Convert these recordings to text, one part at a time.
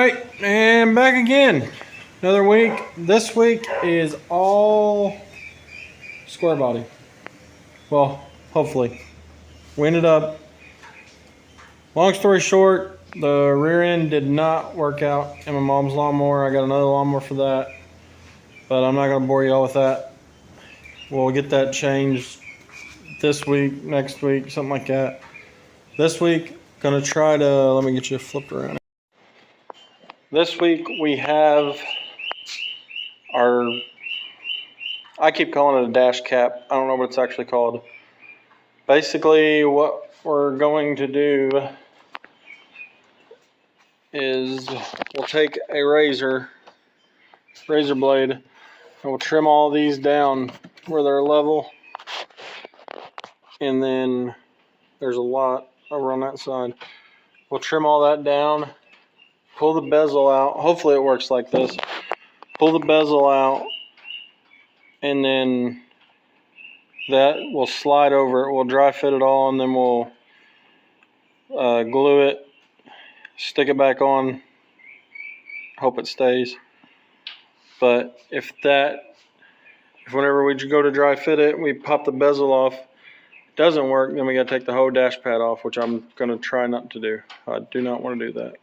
right, and back again. Another week. This week is all square body. Well, hopefully. We ended up, long story short, the rear end did not work out in my mom's lawnmower. I got another lawnmower for that, but I'm not going to bore you all with that. We'll get that changed this week, next week, something like that. This week, going to try to, let me get you flipped around. This week we have our, I keep calling it a dash cap. I don't know what it's actually called. Basically, what we're going to do is we'll take a razor blade, and we'll trim all these down where they're level. And then there's a lot over on that side. We'll trim all that down, pull the bezel out. Hopefully it works like this. Pull the bezel out, and then that will slide over it. We'll dry fit it all, and then we'll glue it, stick it back on, hope it stays. But if whenever we go to dry fit it, we pop the bezel off, it doesn't work, then we got to take the whole dash pad off, which I'm going to try not to do. I do not want to do that.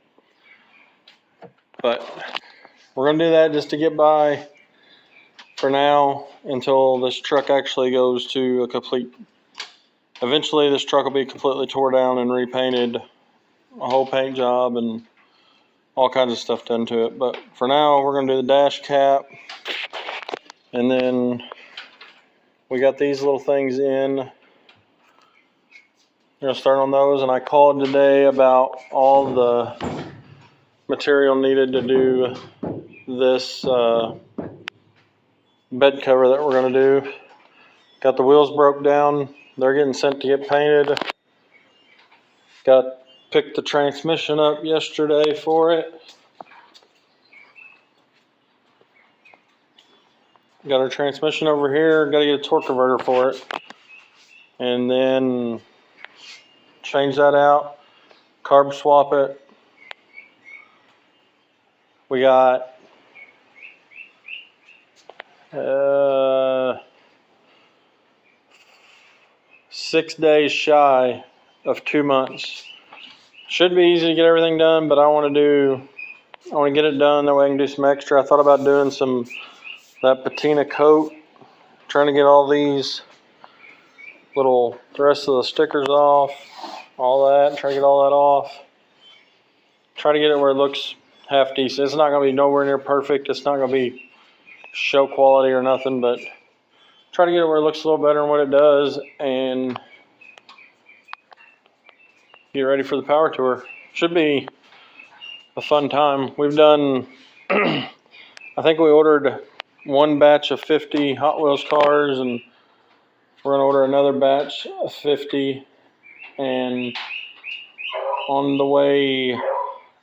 But we're going to do that just to get by for now until this truck actually goes to a complete. Eventually this truck will be completely tore down and repainted, a whole paint job and all kinds of stuff done to it. But for now we're going to do the dash cap, and then we got these little things in. We're going to start on those, and I called today about all the material needed to do this bed cover that we're going to do. Got the wheels broke down. They're getting sent to get painted. Picked the transmission up yesterday for it. Got our transmission over here. Got to get a torque converter for it. And then change that out. Carb swap it. We got 6 days shy of 2 months. Should be easy to get everything done, but I want to get it done that way I can do some extra. I thought about doing that patina coat, trying to get all these the rest of the stickers off, all that, try to get all that off. Try to get it where it looks half decent. It's not going to be nowhere near perfect. It's not going to be show quality or nothing, but try to get it where it looks a little better than what it does and get ready for the power tour. Should be a fun time. We've done, I think we ordered one batch of 50 Hot Wheels cars, and we're going to order another batch of 50, and on the way,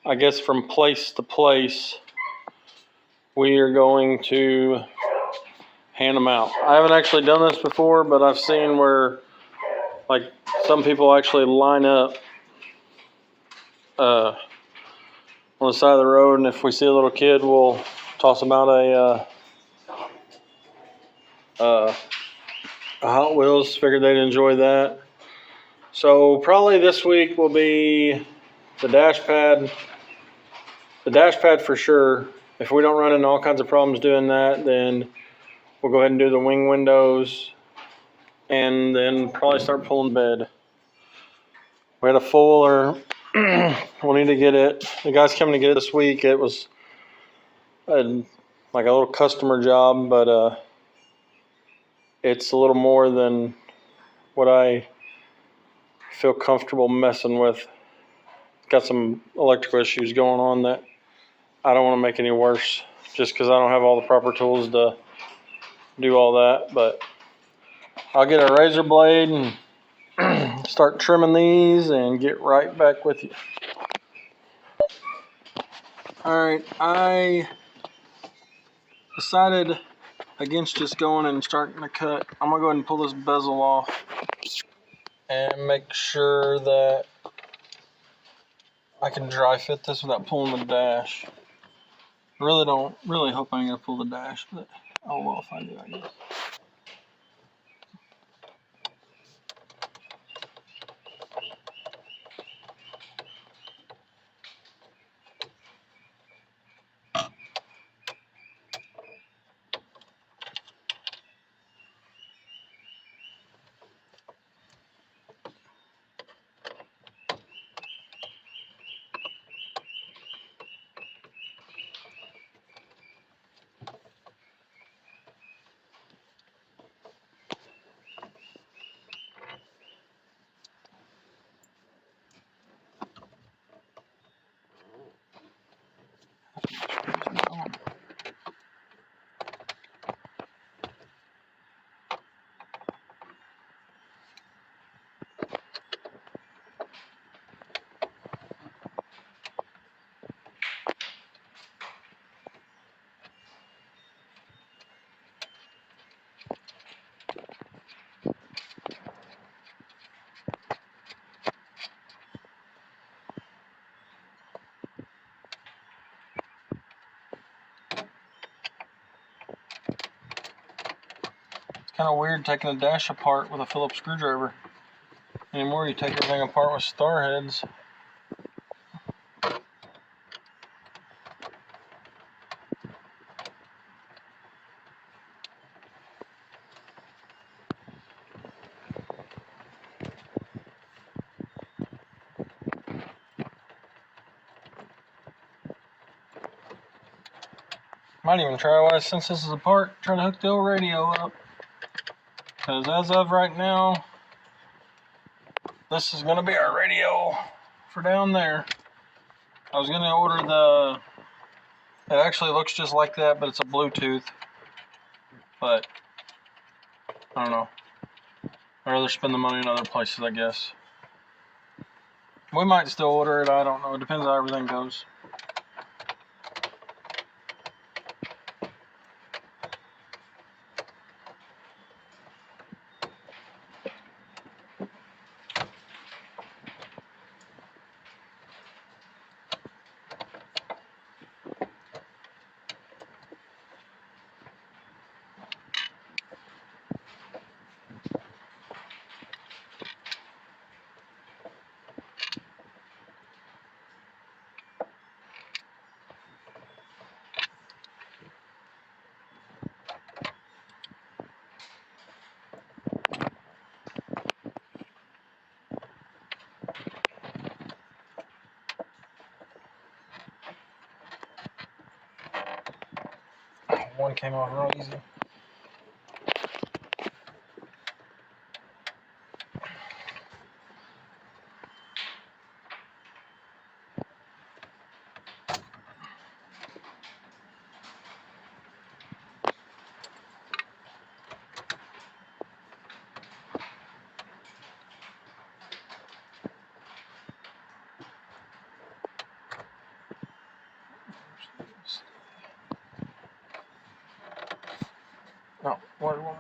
I guess, from place to place, we are going to hand them out. I haven't actually done this before, but I've seen where like some people actually line up on the side of the road, and if we see a little kid, we'll toss them out a Hot Wheels. Figured they'd enjoy that. So probably this week will be the dash pad. The dash pad for sure. If we don't run into all kinds of problems doing that, then we'll go ahead and do the wing windows, and then probably start pulling the bed. We had a fuller. We'll need to get it. The guy's coming to get it this week. It was like a little customer job, but it's a little more than what I feel comfortable messing with. Got some electrical issues going on that I don't want to make any worse, just because I don't have all the proper tools to do all that. But I'll get a razor blade and start trimming these and get right back with you. Alright, I decided against just going and starting to cut. I'm going to go ahead and pull this bezel off and make sure that I can dry fit this without pulling the dash. Really hope I ain't gonna pull the dash, but oh well if I do, I guess. It's kind of weird taking a dash apart with a Phillips screwdriver. Anymore, you take everything apart with star heads. Might even try, since this is apart, try to hook the old radio up. Because as of right now, this is going to be our radio for down there. I was going to order it actually looks just like that, but it's a Bluetooth. But, I don't know. I'd rather spend the money in other places, I guess. We might still order it, I don't know. It depends how everything goes. One came off real easy. No, one more.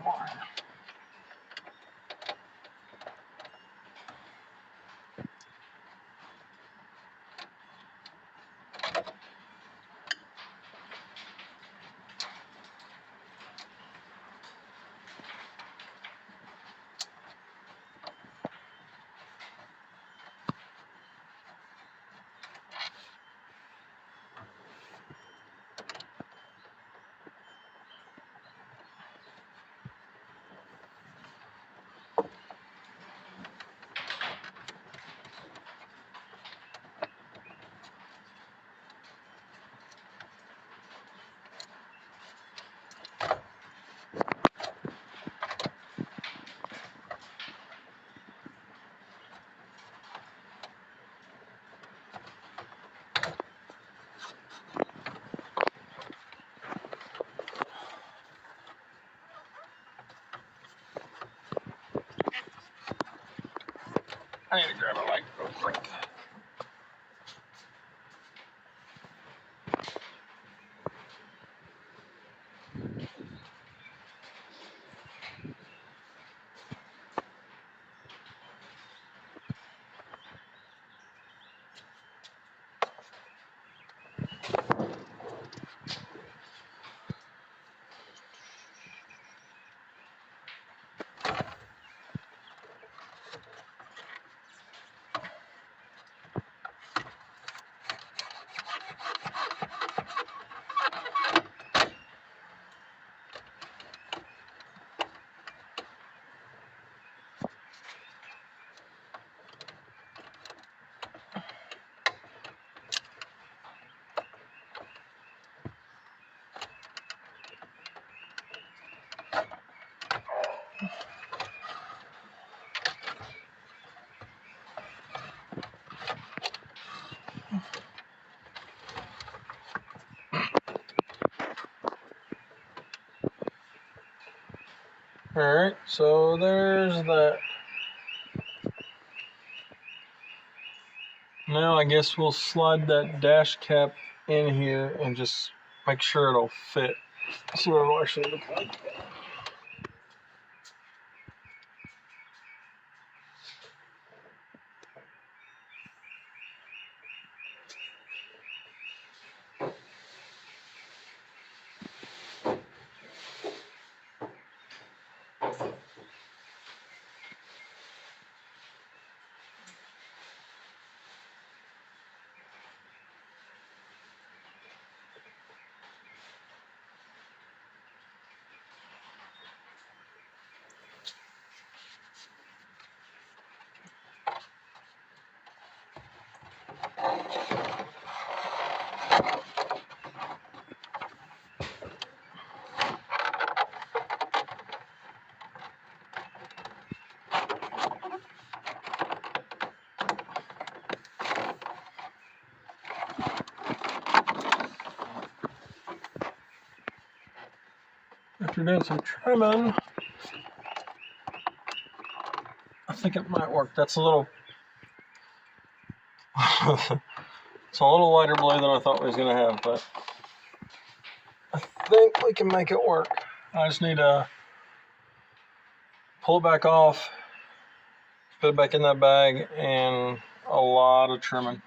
I need to grab a light real quick. Alright, so there's that. Now I guess we'll slide that dash cap in here and just make sure it'll fit. See what it'll actually look like. After doing some trimming, I think it might work. That's a little, it's a little lighter blade than I thought we was gonna have, but I think we can make it work. I just need to pull it back off, put it back in that bag, and a lot of trimming.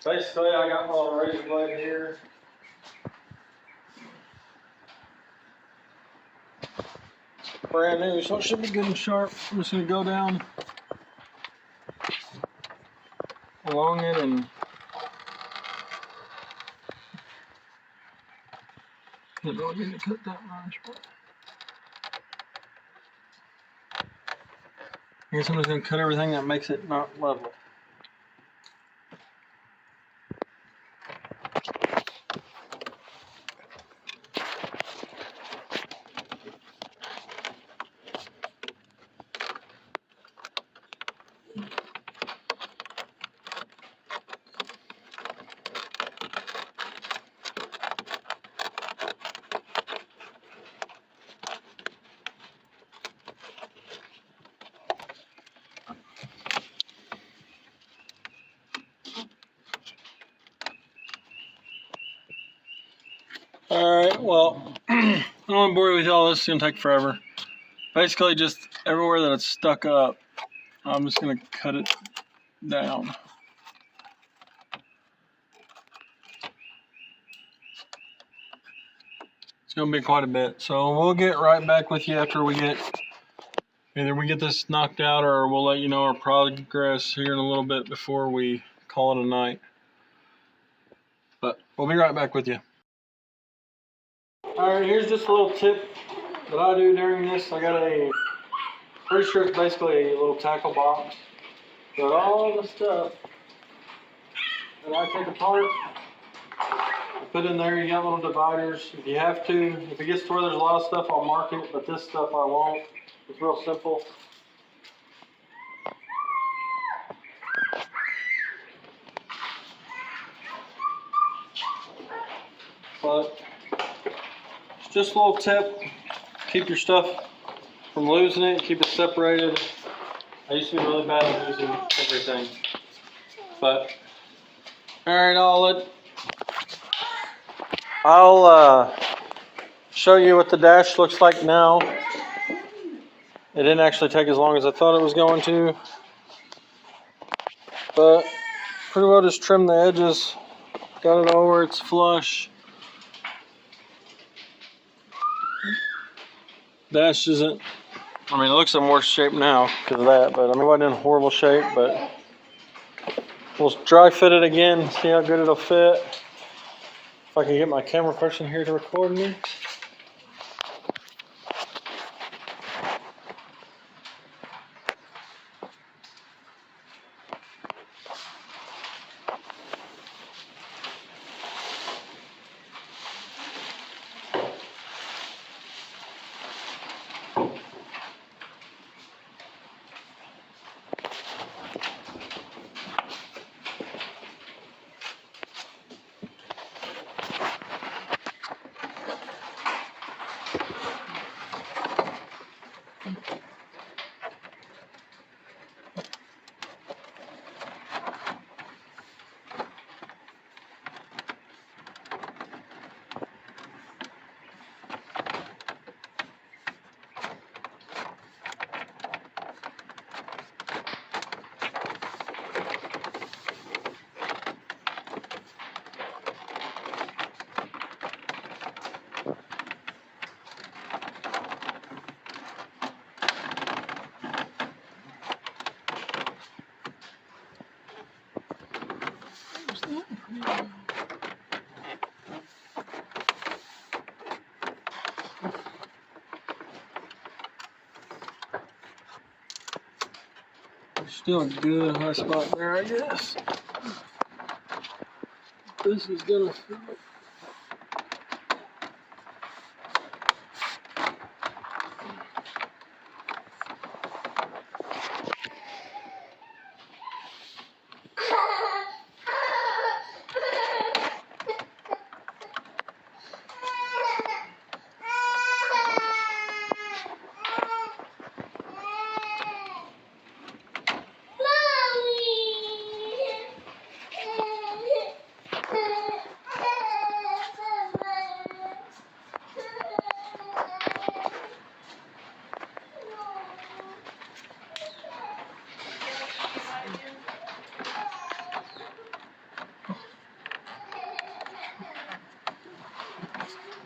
Basically, I got my little razor blade here. Brand new, so it should be good and sharp. I'm just going to go down along it and didn't really need to cut that much, but I guess I'm just going to cut everything that makes it not level. Alright, well, I don't want to bore you with all this, it's going to take forever. Basically, just everywhere that it's stuck up, I'm just going to cut it down. It's going to be quite a bit. So we'll get right back with you after we get, either we get this knocked out or we'll let you know our progress here in a little bit before we call it a night. But we'll be right back with you. Alright, here's just a little tip that I do during this. I got a, pretty sure it's basically a little tackle box. But all the stuff that I take apart, I put in there. You got little dividers. If you have to, if it gets to where there's a lot of stuff, I'll mark it, but this stuff I won't. It's real simple. But it's just a little tip. Keep your stuff from losing it. Keep it separated. I used to be really bad at losing everything. But alright, I'll show you what the dash looks like now. It didn't actually take as long as I thought it was going to, but pretty well just trimmed the edges, got it all where it's flush. Dash isn't, I mean, it looks in worse shape now because of that, but I mean, it wasn't in horrible shape, but we'll dry fit it again, see how good it'll fit. If I can get my camera person here to record me. Still a good high spot there, I guess. This is gonna fit.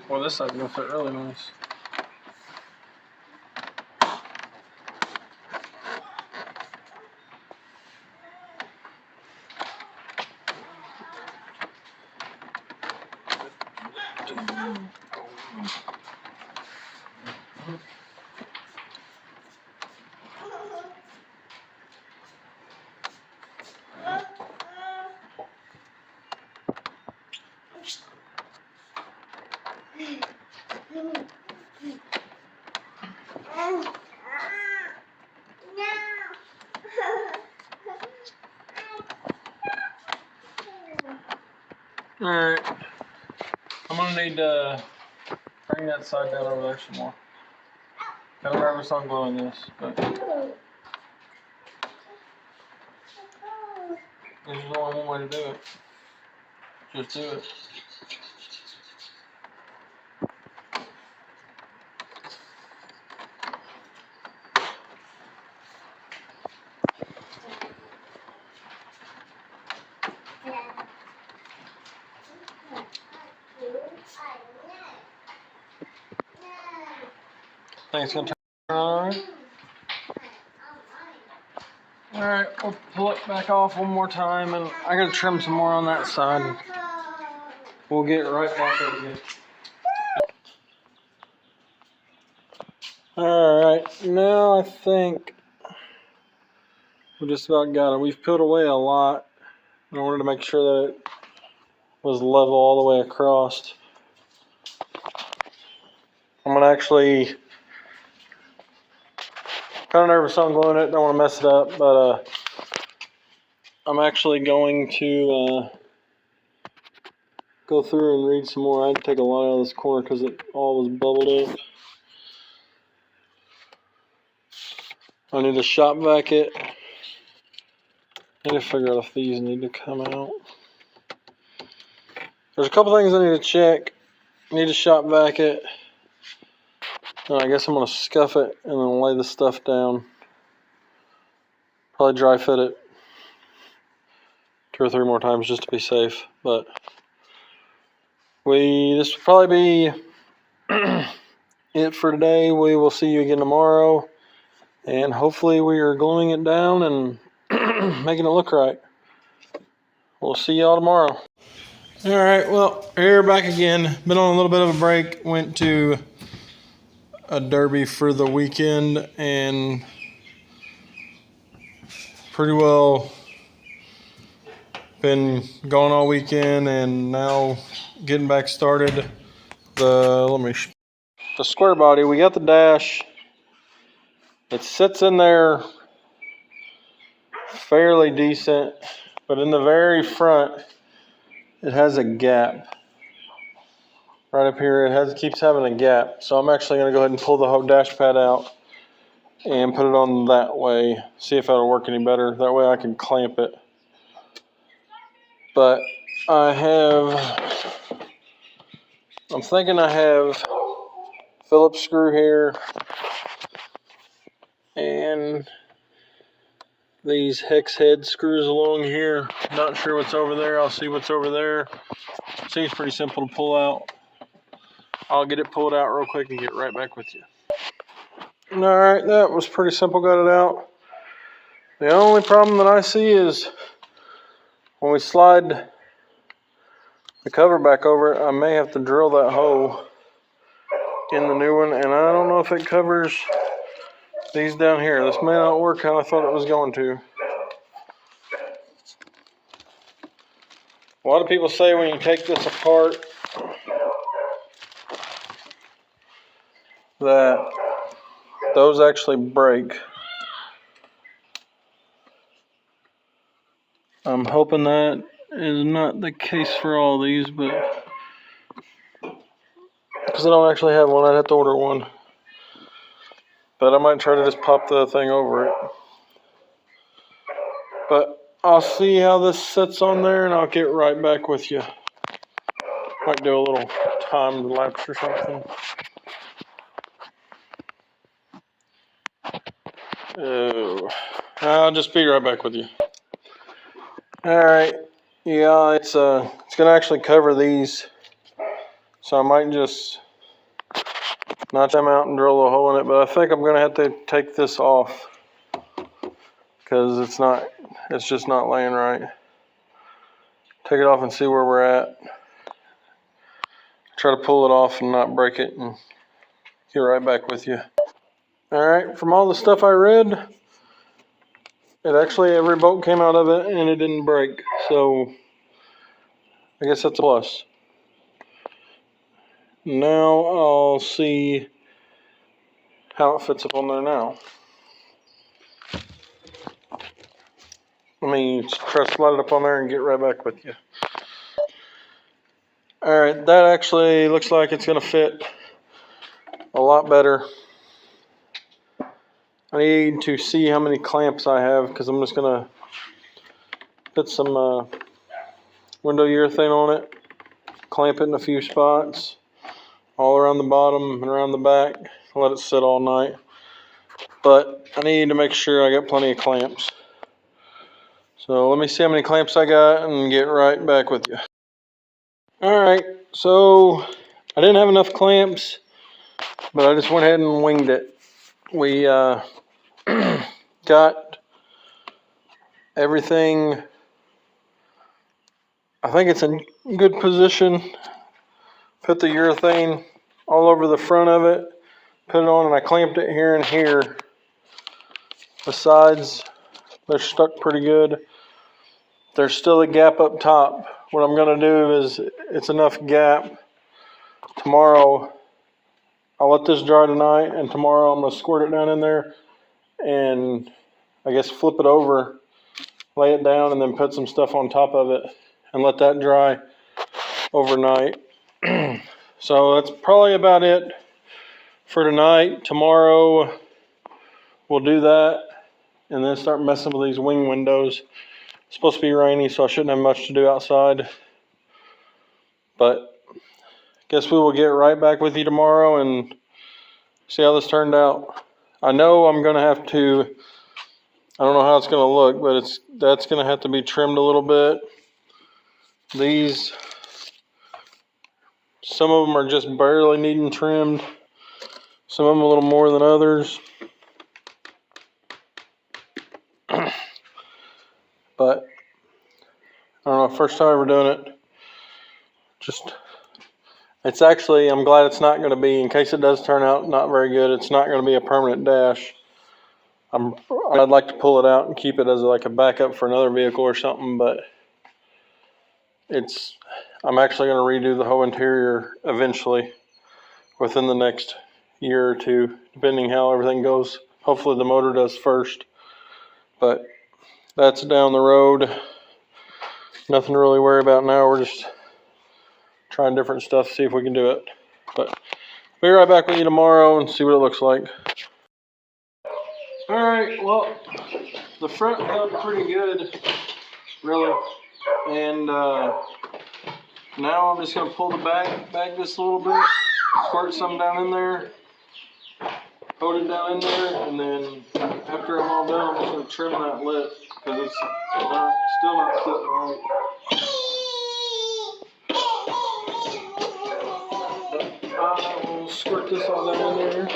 Well, this side's gonna fit really nice. Alright, I'm gonna need to bring that side down over there some more. Got a nervous on gluing this, but there's only one way to do it. Just do it. Think it's gonna turn on alright? Alright, we'll pull it back off one more time, and I gotta trim some more on that side. We'll get right back up again. Alright, now I think we just about got it. We've peeled away a lot in order to make sure that it was level all the way across. I'm gonna actually, kind of nervous on gluing it, don't want to mess it up, but I'm actually going to go through and read some more. I had to take a lot out of this corner because it all was bubbled up. I need to shop vac it. I need to figure out if these need to come out. There's a couple things I need to check. I need to shop vac it. And I guess I'm going to scuff it and then lay the stuff down. Probably dry fit it 2 or 3 more times just to be safe. But this will probably be it for today. We will see you again tomorrow. And hopefully we are gluing it down and making it look right. We'll see y'all tomorrow. All right, well, here back again. Been on a little bit of a break. Went to a derby for the weekend and pretty well been gone all weekend and now getting back started. The square body, we got the dash. It sits in there fairly decent, but in the very front, it has a gap. Right up here, keeps having a gap. So I'm actually going to go ahead and pull the whole dash pad out and put it on that way. See if that'll work any better. That way I can clamp it. But I'm thinking I have Phillips screw here and these hex head screws along here. Not sure what's over there. I'll see what's over there. Seems pretty simple to pull out. I'll get it pulled out real quick and get right back with you. All right, that was pretty simple. Got it out. The only problem that I see is when we slide the cover back over, I may have to drill that hole in the new one, and I don't know if it covers these down here. This may not work how I thought it was going to. A lot of people say when you take this apart that those actually break. I'm hoping that is not the case for all these, but because I don't actually have one, I'd have to order one. But I might try to just pop the thing over it. But I'll see how this sits on there and I'll get right back with you. Might do a little timed lapse or something. Oh, I'll just be right back with you. All right, yeah, it's gonna actually cover these, so I might just notch them out and drill a hole in it. But I think I'm gonna have to take this off because it's just not laying right. Take it off and see where we're at. Try to pull it off and not break it, and get right back with you. All right, from all the stuff I read, every bolt came out of it and it didn't break. So I guess that's a plus. Now I'll see how it fits up on there now. Let me try to slide it up on there and get right back with you. All right, that actually looks like it's gonna fit a lot better. I need to see how many clamps I have because I'm just gonna put some window urethane on it, clamp it in a few spots, all around the bottom and around the back, let it sit all night. But I need to make sure I got plenty of clamps. So let me see how many clamps I got and get right back with you. All right, so I didn't have enough clamps, but I just went ahead and winged it. We got everything, I think it's in good position. Put the urethane all over the front of it, put it on, and I clamped it here and here. The sides, they're stuck pretty good. There's still a gap up top. What I'm gonna do is, it's enough gap. Tomorrow, I'll let this dry tonight, and tomorrow I'm gonna squirt it down in there and I guess flip it over, lay it down, and then put some stuff on top of it and let that dry overnight. So that's probably about it for tonight. Tomorrow we'll do that and then start messing with these wing windows. It's supposed to be rainy, so I shouldn't have much to do outside. But guess we will get right back with you tomorrow and see how this turned out. I know I'm gonna have to, I don't know how it's gonna look, but that's gonna have to be trimmed a little bit. Some of them are just barely needing trimmed. Some of them a little more than others. But I don't know, first time ever doing it. It's actually, I'm glad it's not going to be, in case it does turn out not very good, it's not going to be a permanent dash. I'd like to pull it out and keep it as like a backup for another vehicle or something, but I'm actually going to redo the whole interior eventually within the next year or two, depending how everything goes. Hopefully the motor does first, but that's down the road. Nothing to really worry about now. We're just trying different stuff, see if we can do it. But be right back with you tomorrow and see what it looks like. All right, well, the front held pretty good, really. And now I'm just going to pull the bag just a little bit, squirt some down in there, hold it down in there, and then after I'm all done, I'm just going to trim that lip because it's still not sitting right. I'll squirt this all down in there.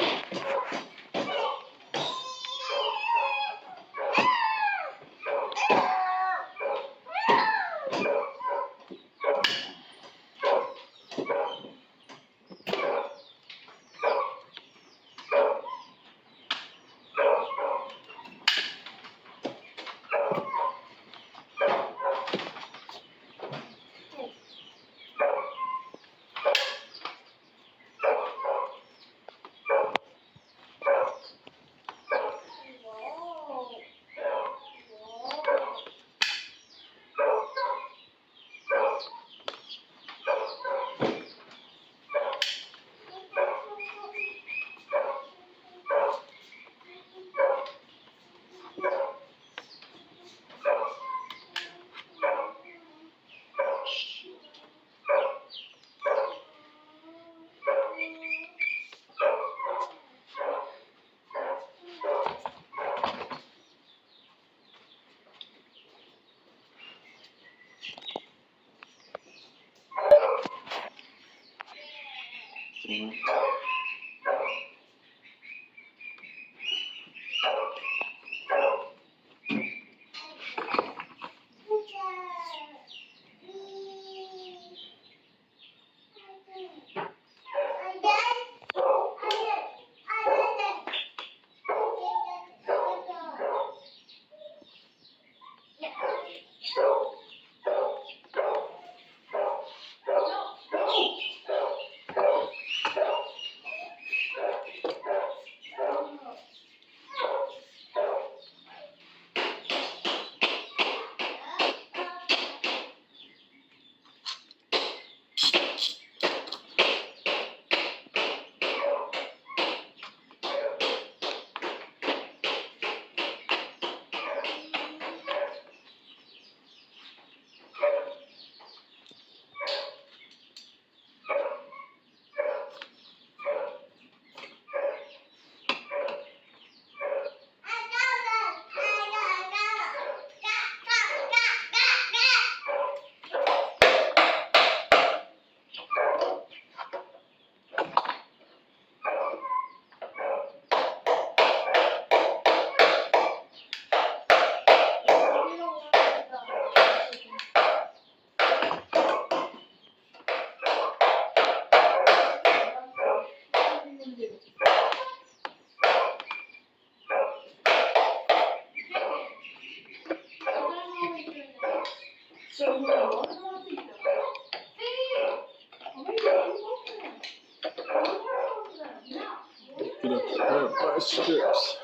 Get up by strips.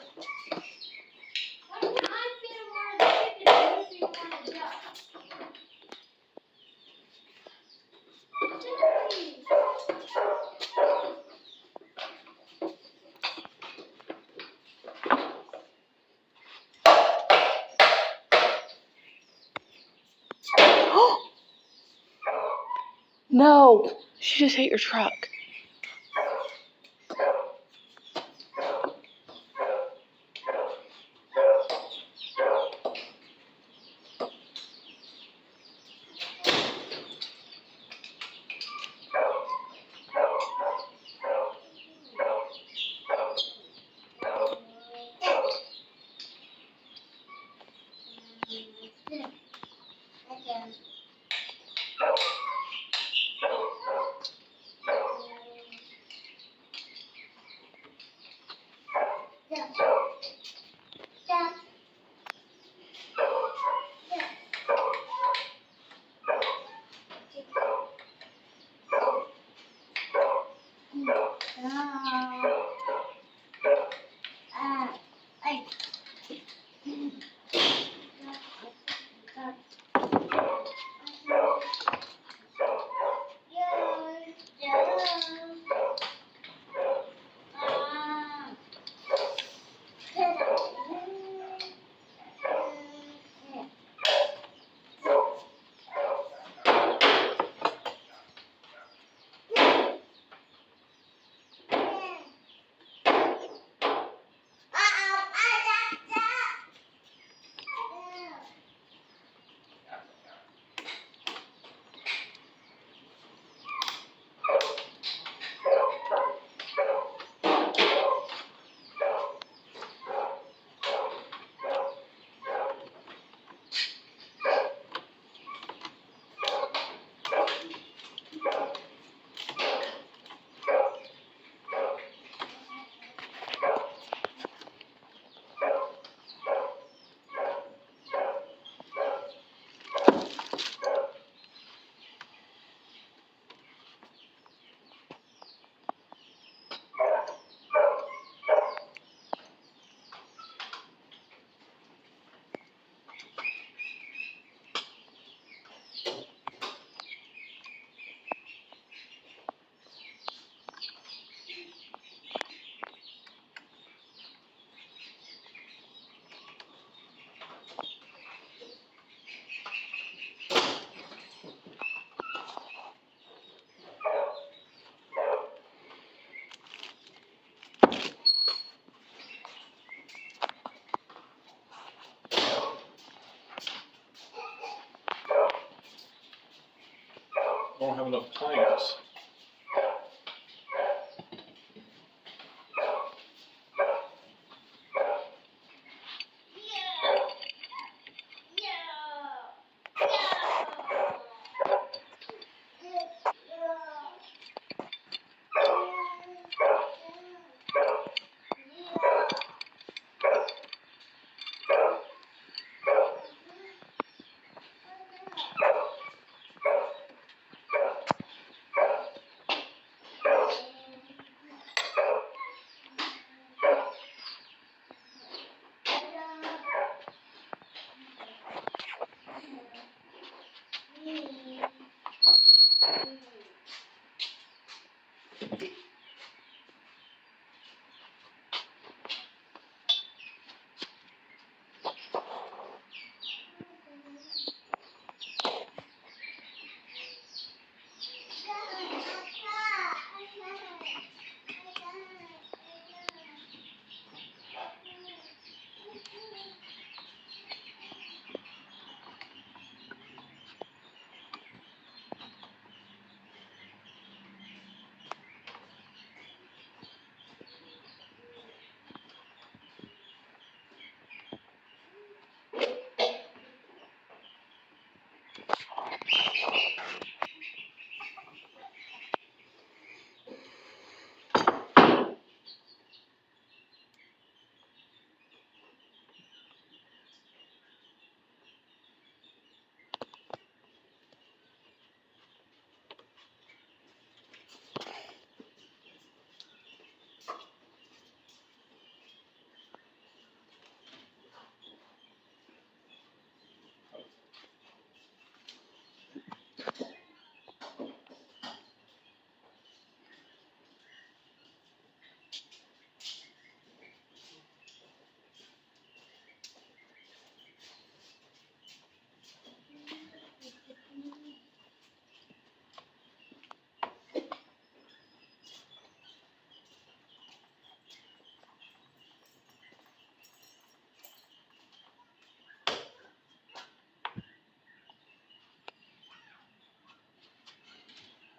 No, she just hit your truck. don't have enough clamps.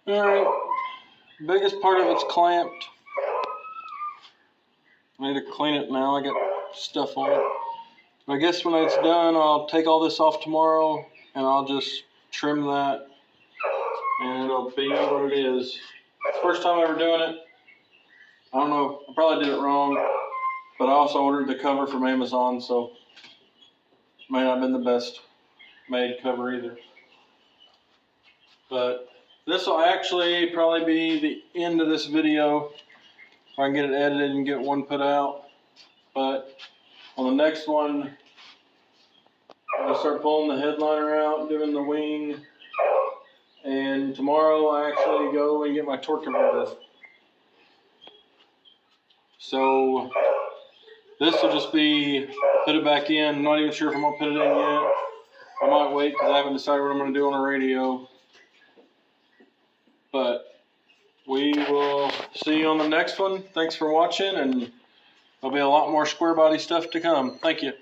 Alright, biggest part of it's clamped. I need to clean it now, I got stuff on it. I guess when it's done, I'll take all this off tomorrow and I'll just trim that and it'll be what it is. First time ever doing it. I don't know, I probably did it wrong, but I also ordered the cover from Amazon, so it may not have been the best made cover either. But this will actually probably be the end of this video. If I can get it edited and get one put out. But on the next one, I'm going to start pulling the headliner out, doing the wing. And tomorrow I actually go and get my torque converter. So this will just be, put it back in. I'm not even sure if I'm going to put it in yet. I might wait because I haven't decided what I'm going to do on the radio. But we will see you on the next one. Thanks for watching, and there'll be a lot more square body stuff to come. Thank you.